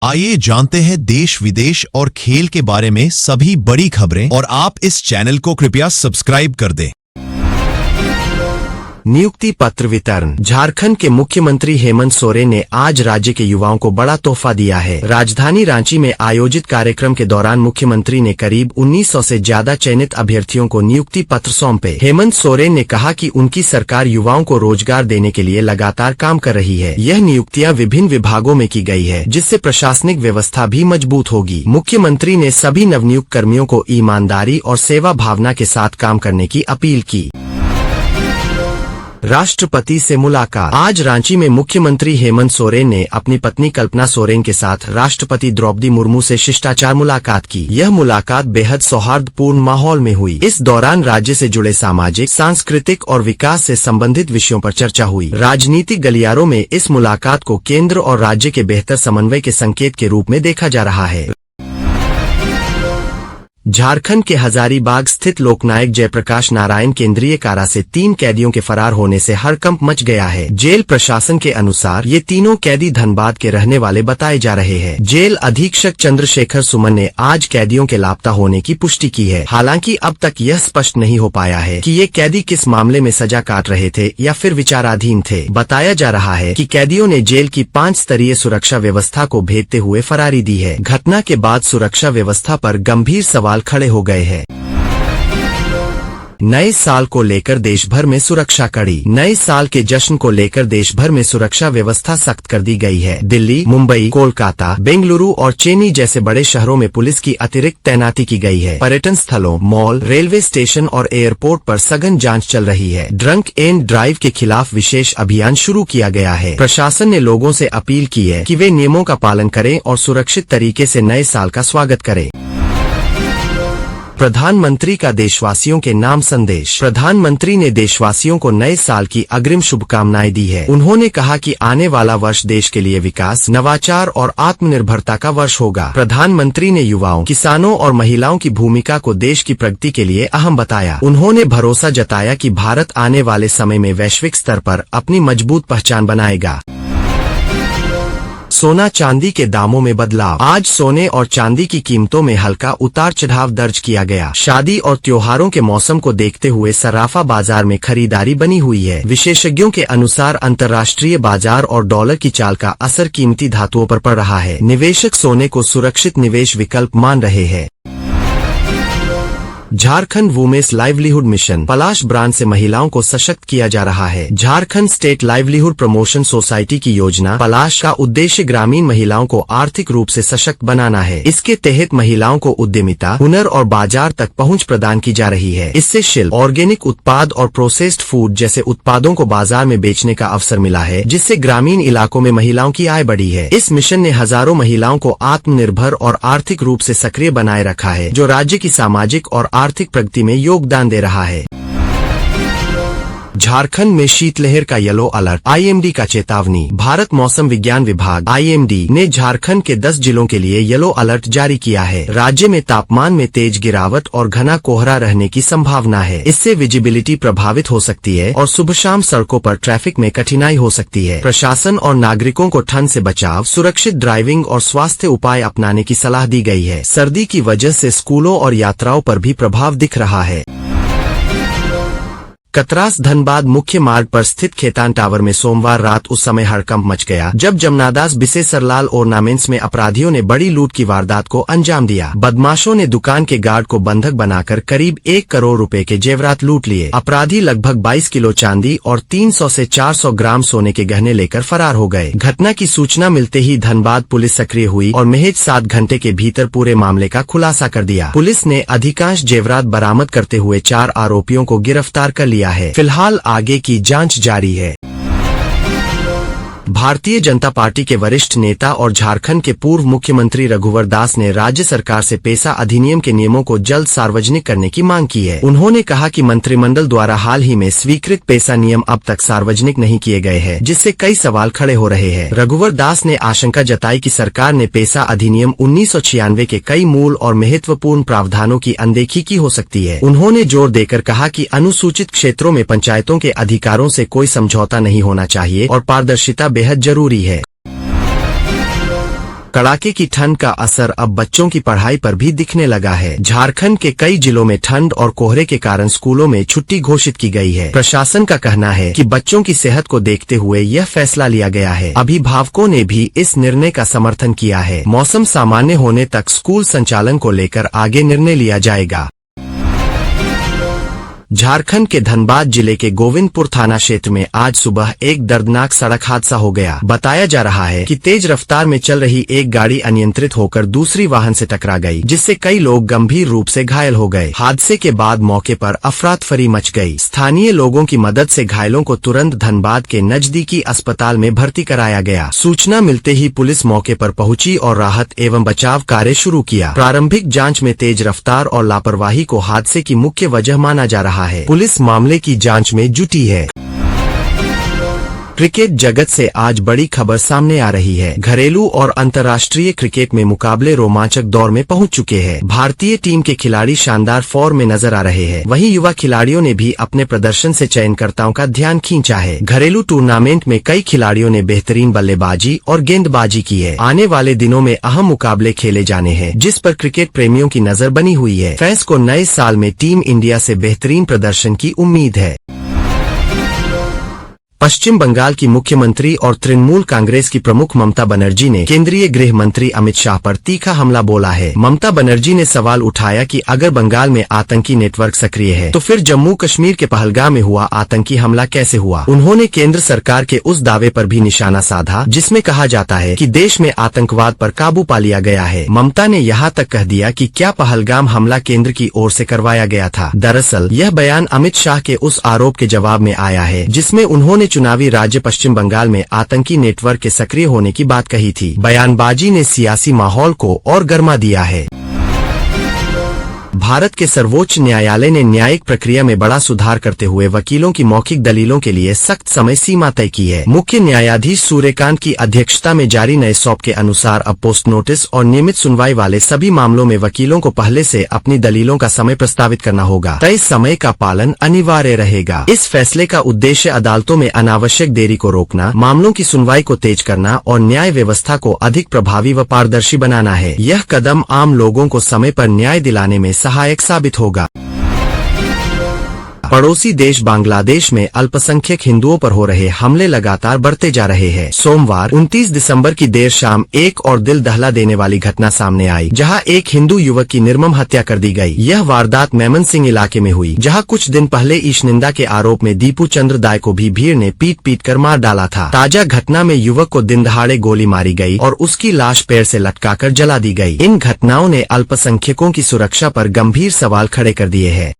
आइए जानते हैं देश विदेश और खेल के बारे में सभी बड़ी खबरें और आप इस चैनल को कृपया सब्सक्राइब कर दें। नियुक्ति पत्र वितरण। झारखंड के मुख्यमंत्री हेमंत सोरेन ने आज राज्य के युवाओं को बड़ा तोहफा दिया है। राजधानी रांची में आयोजित कार्यक्रम के दौरान मुख्यमंत्री ने करीब 1900 से ज्यादा चयनित अभ्यर्थियों को नियुक्ति पत्र सौंपे। हेमंत सोरेन ने कहा कि उनकी सरकार युवाओं को रोजगार देने के लिए लगातार काम कर रही है। यह नियुक्तियां विभिन्न विभागों में की गई है, जिससे प्रशासनिक व्यवस्था भी मजबूत होगी। मुख्यमंत्री ने सभी नवनियुक्त कर्मियों को ईमानदारी और सेवा भावना के साथ काम करने की अपील की। राष्ट्रपति से मुलाकात। आज रांची में मुख्यमंत्री हेमंत सोरेन ने अपनी पत्नी कल्पना सोरेन के साथ राष्ट्रपति द्रौपदी मुर्मू से शिष्टाचार मुलाकात की। यह मुलाकात बेहद सौहार्दपूर्ण माहौल में हुई। इस दौरान राज्य से जुड़े सामाजिक, सांस्कृतिक और विकास से संबंधित विषयों पर चर्चा हुई। राजनीतिक गलियारों में इस मुलाकात को केंद्र और राज्य के बेहतर समन्वय के संकेत के रूप में देखा जा रहा है। झारखंड के हजारीबाग स्थित लोकनायक जयप्रकाश नारायण केंद्रीय कारा से 3 कैदियों के फरार होने से हड़कंप मच गया है। जेल प्रशासन के अनुसार ये तीनों कैदी धनबाद के रहने वाले बताए जा रहे हैं। जेल अधीक्षक चंद्रशेखर सुमन ने आज कैदियों के लापता होने की पुष्टि की है। हालांकि अब तक यह स्पष्ट नहीं हो पाया है कि ये कैदी किस मामले में सजा काट रहे थे या फिर विचाराधीन थे। बताया जा रहा है कि कैदियों ने जेल की 5 स्तरीय सुरक्षा व्यवस्था को भेदते हुए फरारी दी है। घटना के बाद सुरक्षा व्यवस्था पर गंभीर सवाल खड़े हो गए हैं। नए साल को लेकर देश भर में सुरक्षा कड़ी। नए साल के जश्न को लेकर देश भर में सुरक्षा व्यवस्था सख्त कर दी गई है। दिल्ली, मुंबई, कोलकाता, बेंगलुरु और चेन्नई जैसे बड़े शहरों में पुलिस की अतिरिक्त तैनाती की गई है। पर्यटन स्थलों, मॉल, रेलवे स्टेशन और एयरपोर्ट पर सघन जांच चल रही है। ड्रंक एंड ड्राइव के खिलाफ विशेष अभियान शुरू किया गया है। प्रशासन ने लोगों से अपील की है कि वे नियमों का पालन करें और सुरक्षित तरीके से नए साल का स्वागत करें। प्रधानमंत्री का देशवासियों के नाम संदेश। प्रधानमंत्री ने देशवासियों को नए साल की अग्रिम शुभकामनाएं दी है। उन्होंने कहा कि आने वाला वर्ष देश के लिए विकास, नवाचार और आत्मनिर्भरता का वर्ष होगा। प्रधानमंत्री ने युवाओं, किसानों और महिलाओं की भूमिका को देश की प्रगति के लिए अहम बताया। उन्होंने भरोसा जताया कि भारत आने वाले समय में वैश्विक स्तर पर अपनी मजबूत पहचान बनाएगा। सोना चांदी के दामों में बदलाव। आज सोने और चांदी की कीमतों में हल्का उतार चढ़ाव दर्ज किया गया। शादी और त्योहारों के मौसम को देखते हुए सराफा बाजार में खरीदारी बनी हुई है। विशेषज्ञों के अनुसार अंतर्राष्ट्रीय बाजार और डॉलर की चाल का असर कीमती धातुओं पर पड़ रहा है। निवेशक सोने को सुरक्षित निवेश विकल्प मान रहे हैं। Jharkhand women's livelihood mission. Palash brand से महिलाओं को सशक्त किया जा रहा है। Jharkhand state livelihood promotion society की योजना पलाश का उद्देश्य ग्रामीण महिलाओं को आर्थिक रूप से सशक्त बनाना है। इसके तहत महिलाओं को उद्यमिता, हुनर और बाजार तक पहुंच प्रदान की जा रही है। इससे शिल्प, ऑर्गेनिक उत्पाद और प्रोसेस्ड फूड जैसे उत्पादों को बाजार में बेचने का अवसर मिला है, जिससे ग्रामीण इलाकों में महिलाओं की आय बढ़ी है। इस मिशन ने हजारों महिलाओं को आत्मनिर्भर और आर्थिक रूप से सक्रिय बनाए रखा है, जो राज्य की सामाजिक और आर्थिक प्रगति में योगदान दे रहा है। झारखंड में शीतलहर का येलो अलर्ट। आईएमडी का चेतावनी। भारत मौसम विज्ञान विभाग आईएमडी ने झारखंड के 10 जिलों के लिए येलो अलर्ट जारी किया है। राज्य में तापमान में तेज गिरावट और घना कोहरा रहने की संभावना है। इससे विजिबिलिटी प्रभावित हो सकती है और सुबह शाम सड़कों पर ट्रैफिक में कठिनाई हो सकती है। प्रशासन और नागरिकों को ठंड से बचाव, सुरक्षित ड्राइविंग और स्वास्थ्य उपाय अपनाने की सलाह दी गई है। सर्दी की वजह से स्कूलों और यात्राओं पर भी प्रभाव दिख रहा है। कतरास धनबाद मुख्य मार्ग पर स्थित खेतान टावर में सोमवार रात उस समय हड़कंप मच गया जब जमनादास बिसेसरलाल ओर्नामेंट्स में अपराधियों ने बड़ी लूट की वारदात को अंजाम दिया। बदमाशों ने दुकान के गार्ड को बंधक बनाकर करीब 1 करोड़ रुपए के जेवरात लूट लिए। अपराधी लगभग 22 किलो चांदी और 300 से 400 ग्राम सोने के गहने लेकर फरार हो गए। घटना की सूचना मिलते ही धनबाद पुलिस सक्रिय हुई और महज 7 घंटे के भीतर पूरे मामले का खुलासा कर दिया। पुलिस ने अधिकांश जेवरात बरामद करते हुए 4 आरोपियों को गिरफ्तार कर लिया है। फिलहाल आगे की जांच जारी है। भारतीय जनता पार्टी के वरिष्ठ नेता और झारखंड के पूर्व मुख्यमंत्री रघुवर दास ने राज्य सरकार से पेसा अधिनियम के नियमों को जल्द सार्वजनिक करने की मांग की है। उन्होंने कहा कि मंत्रिमंडल द्वारा हाल ही में स्वीकृत पेसा नियम अब तक सार्वजनिक नहीं किए गए हैं, जिससे कई सवाल खड़े हो रहे हैं। रघुवर दास ने आशंका जताई कि सरकार ने पेसा अधिनियम 1996 के कई मूल और महत्वपूर्ण प्रावधानों की अनदेखी की हो सकती है। उन्होंने जोर देकर कहा कि अनुसूचित क्षेत्रों में पंचायतों के अधिकारों से कोई समझौता नहीं होना चाहिए और पारदर्शिता बेहद जरूरी है। कड़ाके की ठंड का असर अब बच्चों की पढ़ाई पर भी दिखने लगा है। झारखंड के कई जिलों में ठंड और कोहरे के कारण स्कूलों में छुट्टी घोषित की गई है। प्रशासन का कहना है कि बच्चों की सेहत को देखते हुए यह फैसला लिया गया है। अभिभावकों ने भी इस निर्णय का समर्थन किया है। मौसम सामान्य होने तक स्कूल संचालन को लेकर आगे निर्णय लिया जाएगा। झारखंड के धनबाद जिले के गोविंदपुर थाना क्षेत्र में आज सुबह एक दर्दनाक सड़क हादसा हो गया। बताया जा रहा है कि तेज रफ्तार में चल रही एक गाड़ी अनियंत्रित होकर दूसरी वाहन से टकरा गई, जिससे कई लोग गंभीर रूप से घायल हो गए। हादसे के बाद मौके पर अफरा-तफरी मच गई। स्थानीय लोगों की मदद से घायलों को तुरंत धनबाद के नजदीकी अस्पताल में भर्ती कराया गया। सूचना मिलते ही पुलिस मौके पर पहुंची और राहत एवं बचाव कार्य शुरू किया। प्रारंभिक जाँच में तेज रफ्तार और लापरवाही को हादसे की मुख्य वजह माना जा रहा है। पुलिस मामले की जांच में जुटी है। क्रिकेट जगत से आज बड़ी खबर सामने आ रही है। घरेलू और अंतर्राष्ट्रीय क्रिकेट में मुकाबले रोमांचक दौर में पहुंच चुके हैं। भारतीय टीम के खिलाड़ी शानदार फॉर्म में नजर आ रहे हैं। वहीं युवा खिलाड़ियों ने भी अपने प्रदर्शन से चयनकर्ताओं का ध्यान खींचा है। घरेलू टूर्नामेंट में कई खिलाड़ियों ने बेहतरीन बल्लेबाजी और गेंदबाजी की है। आने वाले दिनों में अहम मुकाबले खेले जाने हैं, जिस पर क्रिकेट प्रेमियों की नजर बनी हुई है। फैंस को नए साल में टीम इंडिया से बेहतरीन प्रदर्शन की उम्मीद है। पश्चिम बंगाल की मुख्यमंत्री और तृणमूल कांग्रेस की प्रमुख ममता बनर्जी ने केंद्रीय गृह मंत्री अमित शाह पर तीखा हमला बोला है। ममता बनर्जी ने सवाल उठाया कि अगर बंगाल में आतंकी नेटवर्क सक्रिय है तो फिर जम्मू कश्मीर के पहलगाम में हुआ आतंकी हमला कैसे हुआ। उन्होंने केंद्र सरकार के उस दावे पर भी निशाना साधा जिसमें कहा जाता है कि देश में आतंकवाद पर काबू पा लिया गया है। ममता ने यहाँ तक कह दिया कि क्या पहलगाम हमला केंद्र की ओर से करवाया गया था। दरअसल यह बयान अमित शाह के उस आरोप के जवाब में आया है जिसमें उन्होंने चुनावी राज्य पश्चिम बंगाल में आतंकी नेटवर्क के सक्रिय होने की बात कही थी। बयानबाजी ने सियासी माहौल को और गर्मा दिया है। भारत के सर्वोच्च न्यायालय ने न्यायिक प्रक्रिया में बड़ा सुधार करते हुए वकीलों की मौखिक दलीलों के लिए सख्त समय सीमा तय की है। मुख्य न्यायाधीश सूर्यकांत की अध्यक्षता में जारी नए सौंप के अनुसार अब पोस्ट नोटिस और नियमित सुनवाई वाले सभी मामलों में वकीलों को पहले से अपनी दलीलों का समय प्रस्तावित करना होगा। तय समय का पालन अनिवार्य रहेगा। इस फैसले का उद्देश्य अदालतों में अनावश्यक देरी को रोकना, मामलों की सुनवाई को तेज करना और न्याय व्यवस्था को अधिक प्रभावी व पारदर्शी बनाना है। यह कदम आम लोगों को समय पर न्याय दिलाने में सहायक साबित होगा। पड़ोसी देश बांग्लादेश में अल्पसंख्यक हिंदुओं पर हो रहे हमले लगातार बढ़ते जा रहे हैं। सोमवार 29 दिसंबर की देर शाम एक और दिल दहला देने वाली घटना सामने आई, जहां एक हिंदू युवक की निर्मम हत्या कर दी गई। यह वारदात मेमन सिंह इलाके में हुई, जहां कुछ दिन पहले ईशनिंदा के आरोप में दीपू चंद्र दाय को भी भीड़ ने पीट कर मार डाला था। ताजा घटना में युवक को दिन दहाड़े गोली मारी गई और उसकी लाश पेड़ से लटकाकर जला दी गई। इन घटनाओं ने अल्पसंख्यकों की सुरक्षा पर गंभीर सवाल खड़े कर दिए हैं।